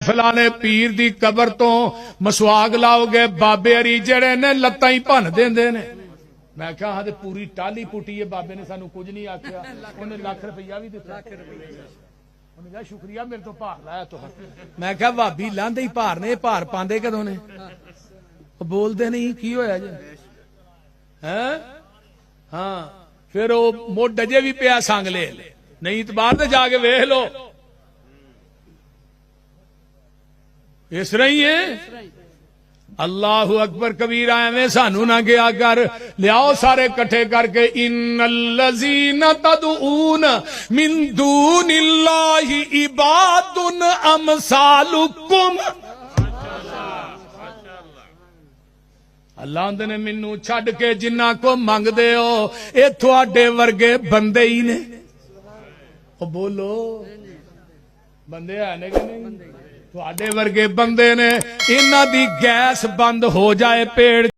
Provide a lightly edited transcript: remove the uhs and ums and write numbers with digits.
फलाने पीर दी कबर तो मसवाक लाओगे बाबे अरी जेड़े ने लत्तां ही भन देंदे ने। मैं क्या हाँ पूरी टाली पुटी है बाबे ने सानू कुछ नहीं आख्या उन्हें लाख रुपया भी दिता उन्हें कहा शुक्रिया मेरे तो भार लाया तो मैं क्या भाभी लांदे ही भार ने भार पांदे कदों ने बोलते नहीं की होया जे हैं हाँ फिर वो मुड अजे भी पिया संग ले नहीं तो बाहर तो जाके वेख लो इस तरह ही है। अल्लाहु अकबर कबीरा एवं सानू ना गया कर लियाओ सारे कट्ठे करके इन्नल्लज़ीना तदऊन मिन दूनिल्लाहि इबादुन अमसालुकुम। अल्लाह आंदे ने मैनू छड्ड के जिन्ना को मंगदे हो ये तुहाडे वर्गे बंदे ही ने। ओ बोलो बंदे है ने कि नहीं तुहाडे वर्गे बंदे ने इन्हां दी गैस बंद हो जाए पेड़